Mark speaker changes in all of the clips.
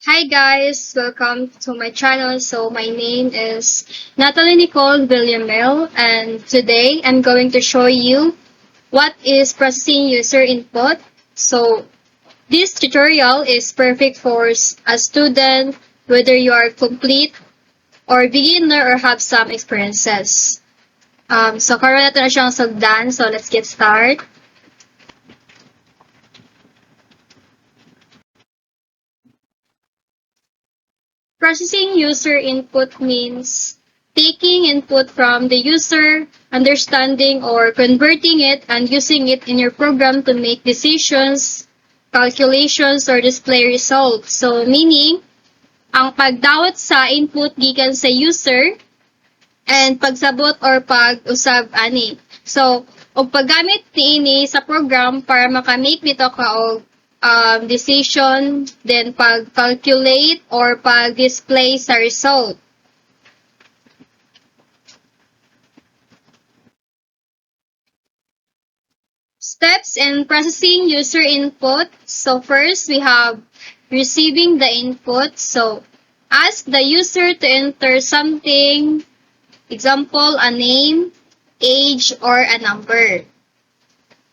Speaker 1: Hi guys, welcome to my channel. So my name is Natalie Nicole Villamel, and today I'm going to show you what is processing user input. So this tutorial is perfect for a student, whether you are complete or beginner or have some experiences. So karon nato na siyang sugdan, so let's get started. Processing user input means taking input from the user, understanding or converting it, and using it in your program to make decisions, calculations, or display results. So, meaning, ang pagdawat sa input gikan sa user and pagsabot or pag-usab ani. So, og paggamit niini sa program para makamake nito ka og decision, then pag-calculate or pag-display sa result. Steps in processing user input. So first, we have receiving the input. So ask the user to enter something, example, a name, age, or a number.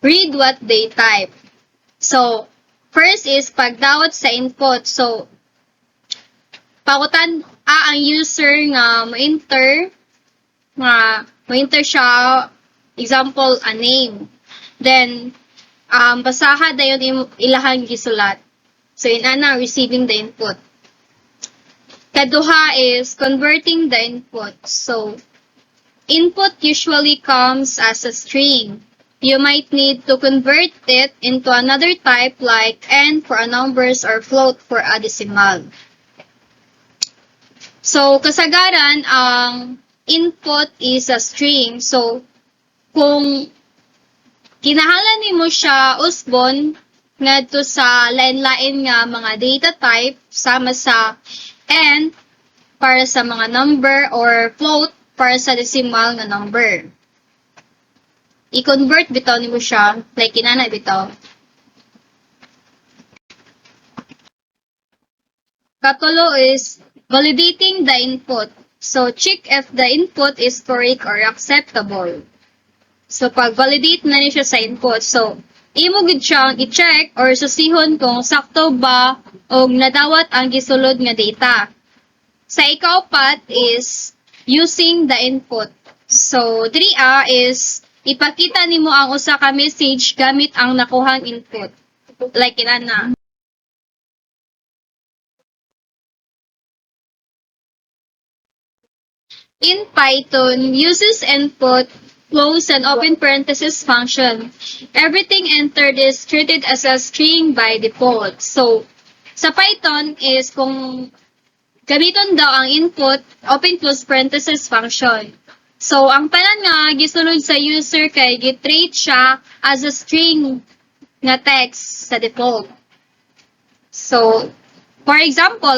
Speaker 1: Read what they type. So, first is pagdawat sa input. So, pautan ang user nga mo-enter siya, example, a name. Then, basaha dayon ilahang gisulat. So, inana receiving the input. Kaduha is converting the input. So, input usually comes as a string. You might need to convert it into another type like n for a numbers or float for a decimal. So, kasagaran, ang input is a string. So, kung kinahanglan nimo siya usbon ngadto sa lain-lain nga mga data type sama sa n para sa mga number or float para sa decimal nga number. I-convert bitaw nimo siya like kinana bitaw. Katulo is validating the input. So check if the input is correct or acceptable. So pag-validate na niya sa input. So imo gid siyang i-check or susihon kung sakto ba o nadawat ang gisulod nga data. Sa ikaapat is using the input. So diri is ipakita nimo ang usa ka message gamit ang nakuhang input. Like inana. In Python, uses input, close and open parenthesis function. Everything entered is treated as a string by default. So, sa Python is kung gamiton daw ang input, open close parenthesis function. So, ang tanan nga gisulod sa user kay gitreat siya as a string nga text sa default. So, for example,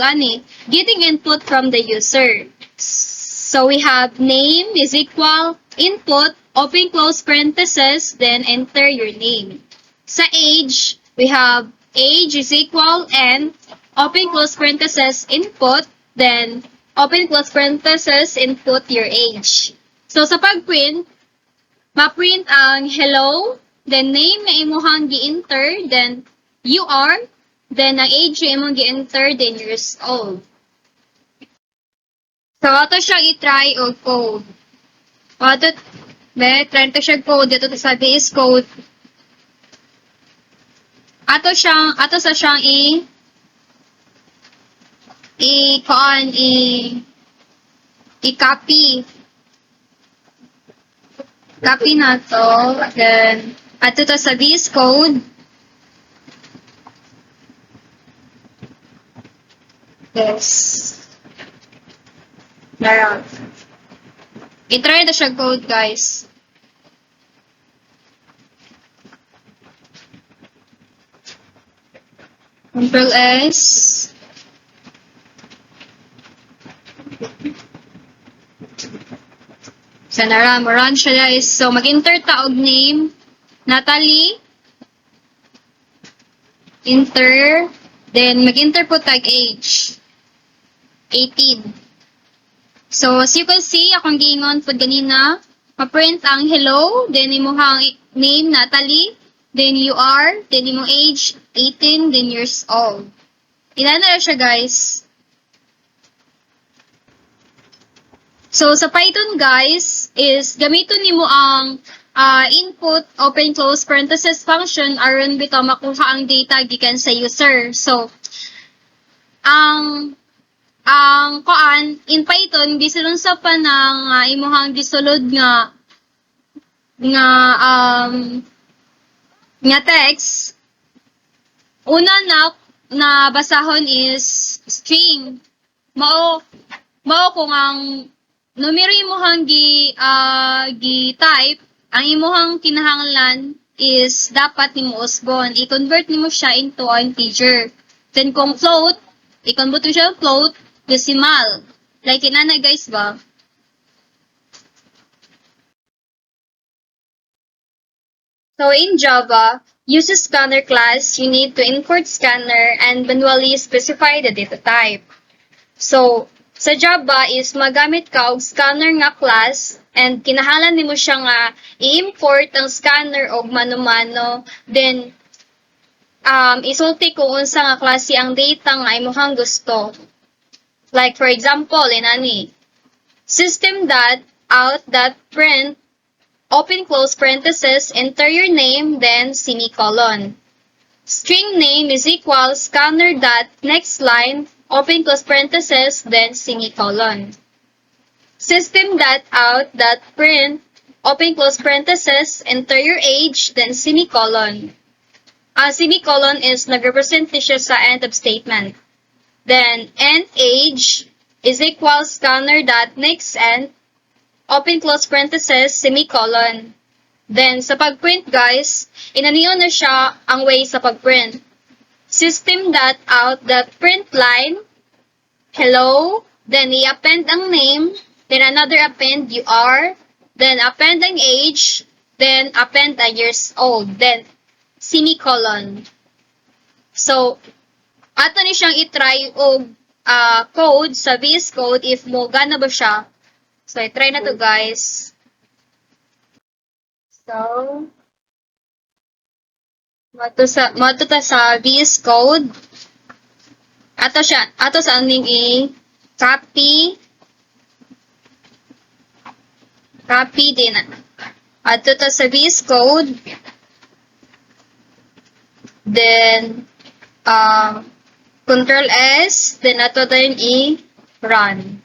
Speaker 1: getting input from the user. So, we have name is equal input, open close parenthesis, then enter your name. Sa age, we have age is equal and open close parenthesis input, then open close parenthesis input your age. So, sa pag-print, ma-print ang hello, then name na imuhang gi-enter, then you are, then ang age na imong gi-enter, then years old. So, ato siyang i-try o code. Try to siya code dito sa VS Code. Ato sa siyang i-copy. Copy na to. Then, ato to sa VS Code. Yes. Meron. I-try na siya code, guys. Control S. So, run siya, guys. So, mag-enter taog name. Natalie. Enter. Then, mag-enter po tag age. 18. So, as you can see, akong giingon po ganina, ma-print ang hello, then imuhang name, Natalie, then you are, then imong age, 18, then years old. Ilan na siya, guys? So, sa Python, guys, is gamiton nimo ang input, open close parenthesis function aron bitaw makuha ang data gikan sa user. So, ang in Python bisulon sa pa ng imuhang gisulod nga text, una na basahon is string. Mao kung ang numero imuhang gi-type, ang imuhang kinahanglan is dapat nimo usbon. I-convert nimo siya into integer. Then kung float, i-convert mo siya float, decimal. Like inana guys ba? So in Java, use a scanner class, you need to import scanner and manually specify the data type. So, sa Java is magamit ka og scanner nga class and kinahanglan nimo siya nga i-import ang scanner og mano-mano, then isulti kung unsa nga klase ang data nga imong gusto. Like for example, inani system.out.print open close parenthesis, enter your name, then semicolon. String name is equal scanner dot next line, open close parenthesis, then semicolon. System.out.print, open close parenthesis, enter your age, then semicolon. Ang semicolon is nag-represent siya sa end of statement. Then, end age is equal scanner.next end, open close parenthesis, semicolon. Then, sa pag-print, guys, inaniyon na siya ang way sa pag-print. System.out.print line, hello, then i-append ang name, then another append you are, then append ang age, then append ang years old, then semicolon. So, ato ni siyang i-try og code sa VS Code if mo gana ba siya. So, i-try na to guys. So, mato ta sa VS Code. Ato sa aning i-copy din. Ato ta sa VS Code. Then, Control S, then ato tayo i-run.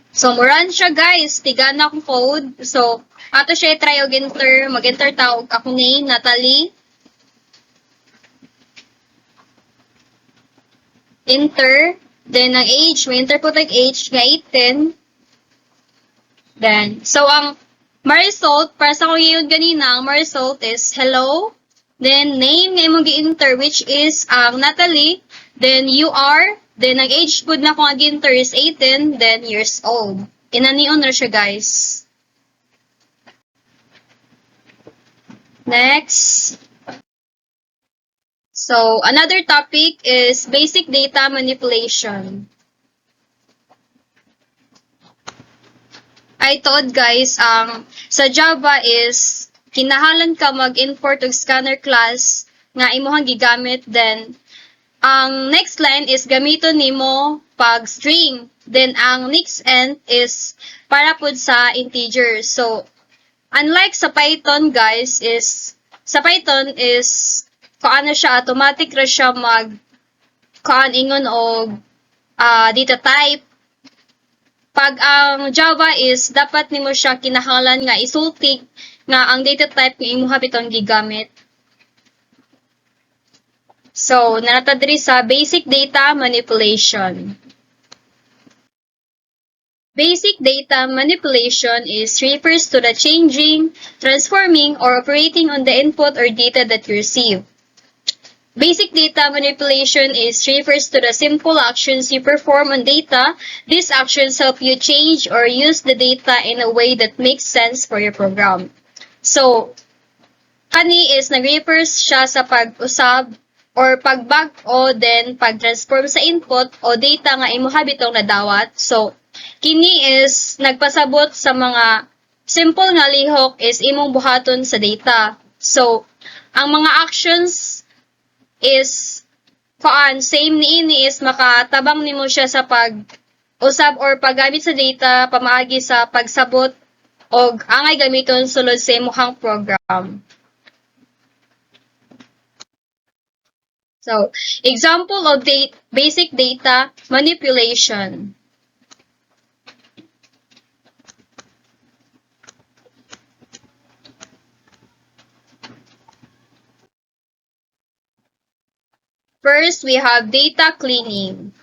Speaker 1: So, mo-run siya guys. Tiga na akong code. So, ato siya i-try og enter. Mag-enter tawag ako name, Natalie. Enter. Then, ang age. May enter po tag age nga 18. Then, so, ang ma-result, para sa kong yun ganina, ang ma-result is hello. Then, name nga imong gi-enter, which is Natalie. Then, you are. Then, ang age po na kung ag-enter is 18. Then, years old. Inanion na siya, guys. Next. So, another topic is basic data manipulation. I thought, guys, sa Java is kinahanglan ka mag-import og scanner class nga imuhang gigamit, then ang next line is gamiton nimo pag string, then ang next end is para pud sa integer. So unlike sa Python, guys, is sa Python is kaano siya, automatic ra siya ingon og data type. Pag ang Java is dapat nimo siya kinahanglan nga isulti nga ang data type nga imuha bitong gigamit. So, narata diri sa basic data manipulation. Basic data manipulation refers to the changing, transforming, or operating on the input or data that you receive. Basic data manipulation refers to the simple actions you perform on data. These actions help you change or use the data in a way that makes sense for your program. So, kani is nag-refers siya sa pag-usab or pagbag-o then pag-transform sa input o data nga imuha bitong nadawat. So kini is nagpasabot sa mga simple nga lihok is imong buhaton sa data. So ang mga actions is same niini is makatabang nimo siya sa pag-usab or paggamit sa data pamaagi sa pagsabot og angay gamiton sulod sa imong program. So, example of basic data manipulation. First, we have data cleaning.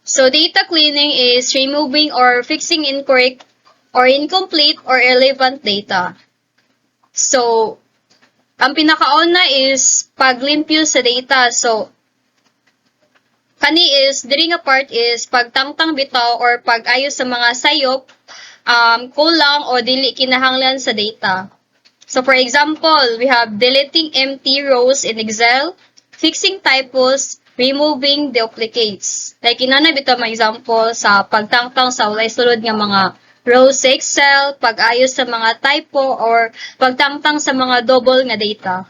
Speaker 1: So, data cleaning is removing or fixing incorrect or incomplete or irrelevant data. So, ang pinakauna is paglimpyo sa data. So, kani is, diri nga part is pagtangtang bitaw or pag-ayos sa mga sayop, kulang o dili kinahanglan sa data. So, for example, we have deleting empty rows in Excel, fixing typos, removing duplicates. Like, inana bitaw mga example sa pagtangtang sa walay sulod nga mga rows sa Excel, pag-ayos sa mga typo, or pagtangtang sa mga double nga data.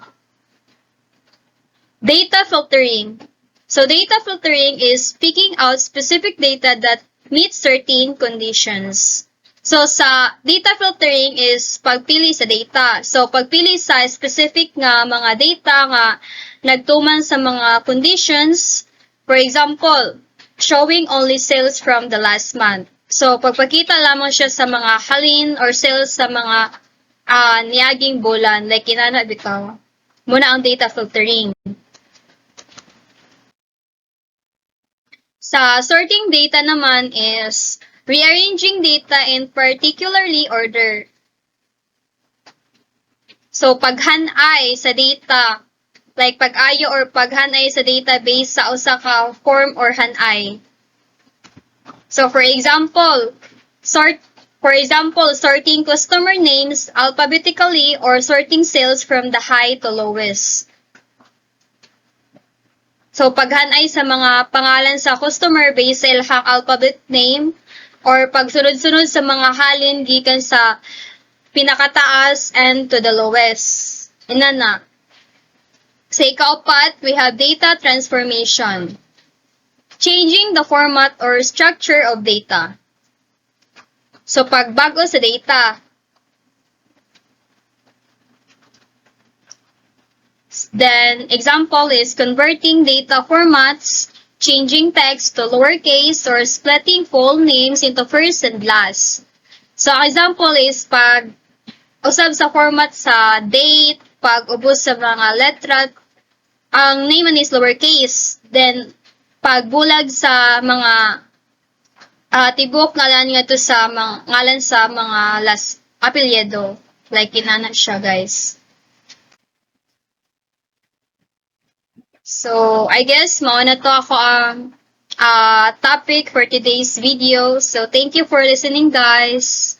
Speaker 1: Data filtering. So, data filtering is picking out specific data that meet certain conditions. So, sa data filtering is pagpili sa data. So, pagpili sa specific nga mga data nga nagtuman sa mga conditions. For example, showing only sales from the last month. So, pagpakita lamang siya sa mga halin or sales sa mga niyaging bulan. Like, inana bitaw. Muna ang data filtering. Sa sorting data naman is rearranging data in particularly order. So, paghanay sa data, like pag-ayo or paghanay sa database sa usa ka form or hanay. So, for example, sorting customer names alphabetically or sorting sales from the high to lowest. So, paghanay sa mga pangalan sa customer based sa ilhang alphabet name or pagsunod-sunod sa mga halin gikan sa pinakataas and to the lowest. Inana. Sa ikaapat, we have data transformation. Changing the format or structure of data. So, pagbago sa data. Then, example is converting data formats, changing text to lowercase, or splitting full names into first and last. So, example is usab sa format sa date, pag-ubos sa mga letra, ang name is lowercase. Then, pagbulag sa mga tibok ngalan nga to sa mga ngalan sa mga last apelyido. Like, inana siya, guys. So, I guess mauna to ako ang topic for today's video. So, thank you for listening, guys.